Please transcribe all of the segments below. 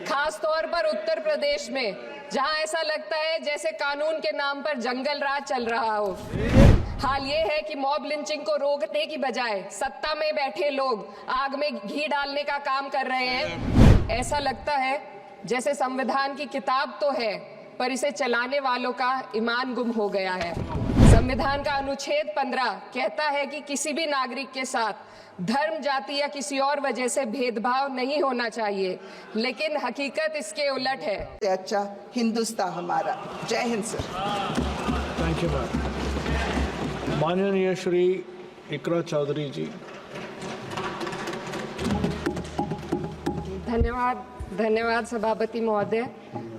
खास तौर पर उत्तर प्रदेश में, जहां ऐसा लगता है जैसे कानून के नाम पर जंगल राज चल रहा हो। हाल ये है कि मॉब लिंचिंग को रोकने की बजाय सत्ता में बैठे लोग आग में घी डालने का काम कर रहे हैं। ऐसा लगता है जैसे संविधान की किताब तो है, पर इसे चलाने वालों का ईमान गुम हो गया है। संविधान का अनुच्छेद 15 कहता है कि किसी भी नागरिक के साथ धर्म, जाति या किसी और वजह से भेदभाव नहीं होना चाहिए, लेकिन हकीकत इसके उलट है। अच्छा हिंदुस्तान हमारा। जय Hind sir. Thank you ma'am. माननीय श्री इकरा चौधरी जी। धन्यवाद सभापति महोदय,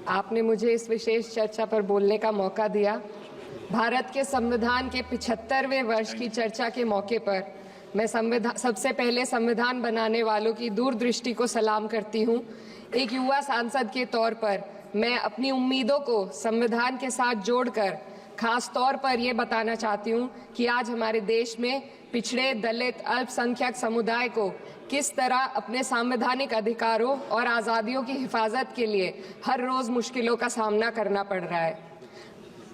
आपने मुझे इस विशेष चर्चा पर बोलने का मौका दिया। भारत के संविधान के 75वें वर्ष की चर्चा के मौके पर मैं सबसे पहले संविधान बनाने वालों की दूरदृष्टि को सलाम करती हूँ। एक युवा सांसद के तौर पर मैं अपनी उम्मीदों को संविधान के साथ जोड़कर खास तौर पर ये बताना चाहती हूँ कि आज हमारे देश में पिछड़े, दलित, अल्पसंख्यक समुदाय को किस तरह अपने संवैधानिक अधिकारों और आज़ादियों की हिफाजत के लिए हर रोज मुश्किलों का सामना करना पड़ रहा है।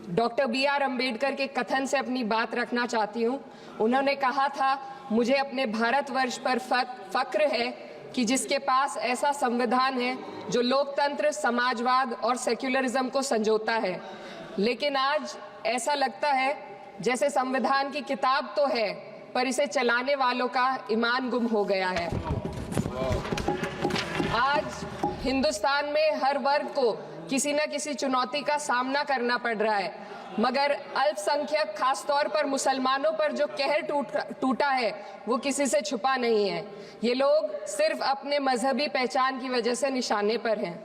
Doctor B.R. अम्बेडकर के कथन से अपनी बात रखना चाहती हूँ। उन्होंने कहा था, मुझे अपने भारतवर्ष पर फक्र है कि जिसके पास ऐसा संविधान है जो लोकतंत्र, समाजवाद और सेक्युलरिज्म को संजोता है। लेकिन आज ऐसा लगता है जैसे संविधान की किताब तो है, पर इसे चलाने वालों का ईमान गुम हो गया है। आज हिंदुस्तान में हर वर्ग को किसी न किसी चुनौती का सामना करना पड़ रहा है, मगर अल्पसंख्यक, खास तौर पर मुसलमानों पर जो कहर टूटा है वो किसी से छुपा नहीं है। ये लोग सिर्फ अपने मजहबी पहचान की वजह से निशाने पर हैं।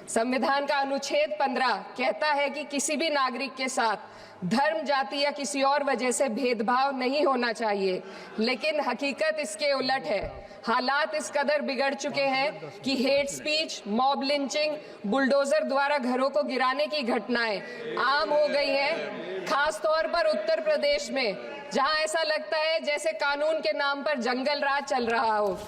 संविधान का अनुच्छेद 15 कहता है कि किसी भी नागरिक के साथ धर्म, जाति या किसी और वजह से भेदभाव नहीं होना चाहिए, लेकिन हकीकत इसके उलट है। हालात इस कदर बिगड़ चुके हैं कि hate speech, mob lynching, bulldozer द्वारा घरों को गिराने की घटनाएं आम हो गई हैं। खास तौर पर उत्तर प्रदेश में, जहां ऐसा लगता है जैसे कानून के नाम पर जंगल राज चल रहा हो।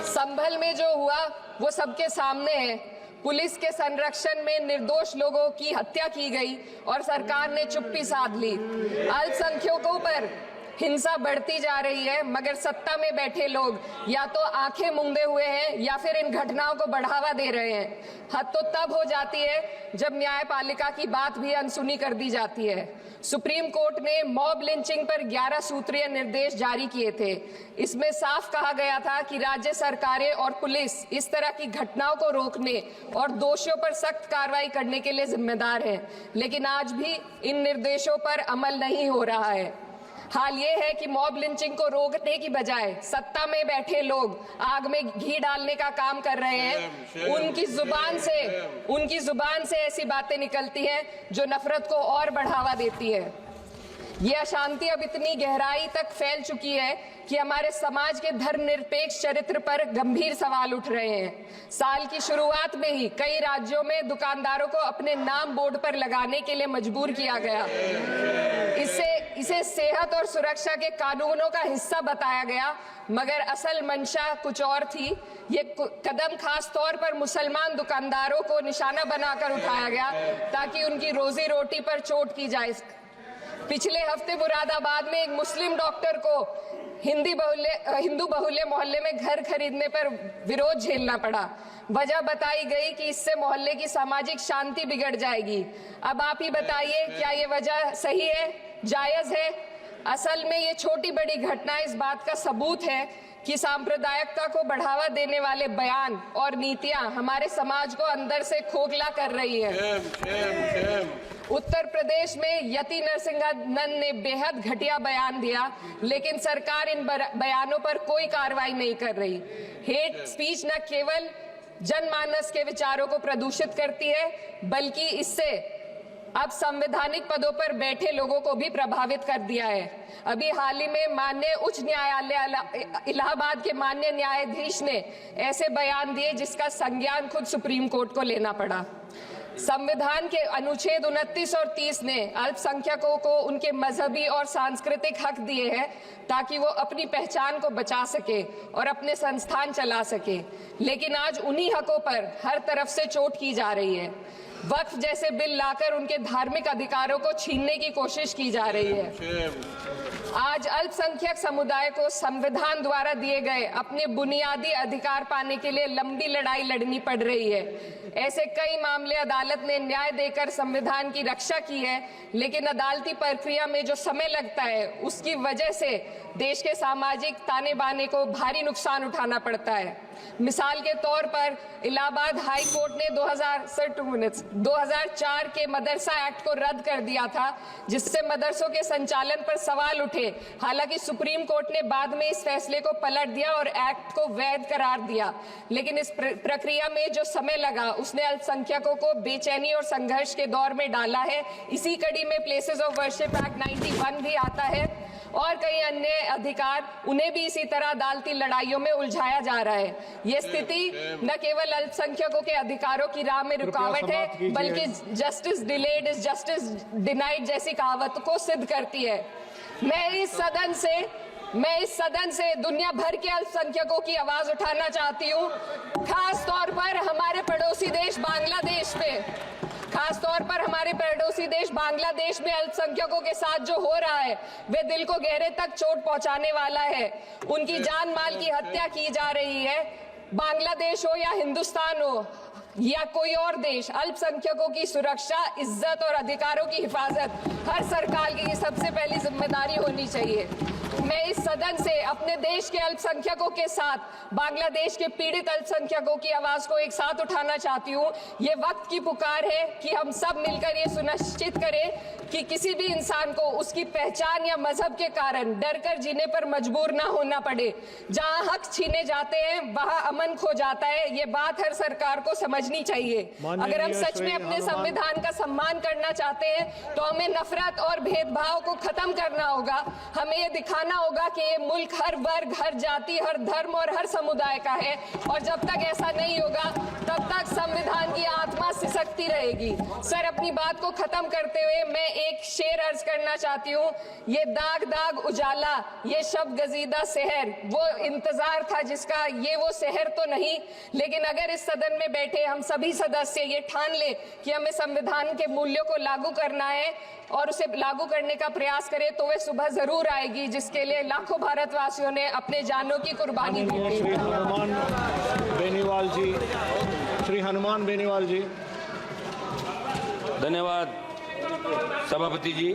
संभल में जो हुआ वो सबके सामने है। पुलिस के संरक्षण में निर्दोष लोगों की हत्या की गई और सरकार ने चुप्पी साध ली। अल्पसंख्यकों पर हिंसा बढ़ती जा रही है, मगर सत्ता में बैठे लोग या तो आंखें मूंदे हुए हैं या फिर इन घटनाओं को बढ़ावा दे रहे हैं। हद तो तब हो जाती है जब न्यायपालिका की बात भी अनसुनी कर दी जाती है। सुप्रीम कोर्ट ने मॉब लिंचिंग पर 11 सूत्रीय निर्देश जारी किए थे। इसमें साफ कहा गया था कि राज्य सरकारें और पुलिस इस तरह की घटनाओं को रोकने और दोषियों पर सख्त कार्रवाई करने के लिए जिम्मेदार है, लेकिन आज भी इन निर्देशों पर अमल नहीं हो रहा है। हाल ये है कि मॉब लिंचिंग को रोकने की बजाय सत्ता में बैठे लोग आग में घी डालने का काम कर रहे हैं। उनकी जुबान से ऐसी बातें निकलती हैं जो नफरत को और बढ़ावा देती है। ये अशांति अब इतनी गहराई तक फैल चुकी है कि हमारे समाज के धर्मनिरपेक्ष चरित्र पर गंभीर सवाल उठ रहे हैं। साल की शुरुआत में ही कई राज्यों में दुकानदारों को अपने नाम बोर्ड पर लगाने के लिए मजबूर किया गया। इसे सेहत और सुरक्षा के कानूनों का हिस्सा बताया गया, मगर असल मंशा कुछ और थी। ये कदम खास तौर पर मुसलमान दुकानदारों को निशाना बनाकर उठाया गया ताकि उनकी रोजी रोटी पर चोट की जाए। पिछले हफ्ते मुरादाबाद में एक मुस्लिम डॉक्टर को हिंदू बहुल्य मोहल्ले में घर खरीदने पर विरोध झेलना पड़ा। वजह बताई गई कि इससे मोहल्ले की सामाजिक शांति बिगड़ जाएगी। अब आप ही बताइए, क्या ये वजह सही है, जायज है? असल में ये छोटी बड़ी घटना इस बात का सबूत है कि सांप्रदायिकता को बढ़ावा देने वाले बयान और नीतियां हमारे समाज को अंदर से खोखला कर रही है। उत्तर प्रदेश में यति नरसिंहानंद ने बेहद घटिया बयान दिया, लेकिन सरकार इन बयानों पर कोई कार्रवाई नहीं कर रही। हेट स्पीच न केवल जनमानस के विचारों को प्रदूषित करती है, बल्कि इससे अब संवैधानिक पदों पर बैठे लोगों को भी प्रभावित कर दिया है। अभी हाल ही में माननीय उच्च न्यायालय इलाहाबाद के माननीय न्यायाधीश ने ऐसे बयान दिए जिसका संज्ञान खुद सुप्रीम कोर्ट को लेना पड़ा। संविधान के अनुच्छेद 29 और 30 ने अल्पसंख्यकों को उनके मजहबी और सांस्कृतिक हक दिए हैं ताकि वो अपनी पहचान को बचा सके और अपने संस्थान चला सके, लेकिन आज उन्हीं हकों पर हर तरफ से चोट की जा रही है। वक्फ जैसे बिल लाकर उनके धार्मिक अधिकारों को छीनने की कोशिश की जा रही है। आज अल्पसंख्यक समुदाय को संविधान द्वारा दिए गए अपने बुनियादी अधिकार पाने के लिए लंबी लड़ाई लड़नी पड़ रही है। ऐसे कई मामले अदालत ने न्याय देकर संविधान की रक्षा की है, लेकिन अदालती प्रक्रिया में जो समय लगता है उसकी वजह से देश के सामाजिक ताने बाने को भारी नुकसान उठाना पड़ता है। मिसाल के तौर पर इलाहाबाद हाई कोर्ट ने 2004 के मदरसा एक्ट को रद्द कर दिया था, जिससे मदरसों के संचालन पर सवाल उठे। हालांकि सुप्रीम कोर्ट ने बाद में इस फैसले को पलट दिया और एक्ट को वैध करार दिया, लेकिन इस प्रक्रिया में जो समय लगा उसने अल्पसंख्यकों को बेचैनी और संघर्ष के दौर में डाला है। इसी कड़ी में प्लेसेस ऑफ वर्शिप एक्ट 91 भी आता है और कई अन्य अधिकार, उन्हें भी इसी तरह अदालती लड़ाइयों में उलझाया जा रहा है। ये स्थिति न केवल अल्पसंख्यकों के अधिकारों की राह में रुकावट है, बल्कि justice delayed is justice denied जैसी कहावत को सिद्ध करती है। मैं इस सदन से दुनिया भर के अल्पसंख्यकों की आवाज उठाना चाहती हूँ, खास तौर पर हमारे पड़ोसी देश बांग्लादेश में अल्पसंख्यकों के साथ जो हो रहा है वे दिल को गहरे तक चोट पहुंचाने वाला है। उनकी जान माल की हत्या की जा रही है। बांग्लादेश हो या हिंदुस्तान हो या कोई और देश, अल्पसंख्यकों की सुरक्षा, इज्जत और अधिकारों की हिफाजत हर सरकार की सबसे पहली जिम्मेदारी होनी चाहिए। मैं इस सदन से अपने देश के अल्पसंख्यकों के साथ बांग्लादेश के पीड़ित अल्पसंख्यकों की आवाज को एक साथ उठाना चाहती हूँ। ये वक्त की पुकार है कि हम सब मिलकर ये सुनिश्चित करें कि किसी भी इंसान को उसकी पहचान या मजहब के कारण डरकर जीने पर मजबूर ना होना पड़े। जहाँ हक छीने जाते हैं वहाँ अमन खो जाता है। ये बात हर सरकार को समझनी चाहिए। अगर हम सच में अपने संविधान का सम्मान करना चाहते हैं तो हमें नफरत और भेदभाव को खत्म करना होगा। हमें ये दिखाना होगा कि ये मुल्क हर वर्ग, हर जाति, हर धर्म और हर समुदाय का है, और जब तक ऐसा नहीं होगा तब तक संविधान की आत्मा सिसकती रहेगी। सर, अपनी बात को खत्म करते हुए मैं एक शेर अर्ज करना चाहती हूँ। ये दाग दाग उजाला, ये शब गजीदा शहर, वो इंतजार था जिसका ये वो शहर तो नहीं। लेकिन अगर इस सदन में बैठे हम सभी सदस्य ये ठान ले कि हमें संविधान के मूल्यों को लागू करना है और उसे लागू करने का प्रयास करें, तो वे सुबह जरूर आएगी जिसके लिए लाखों भारतवासियों ने अपने जानों की कुर्बानी दी थी। श्री हनुमान बेनीवाल जी। धन्यवाद सभापति जी।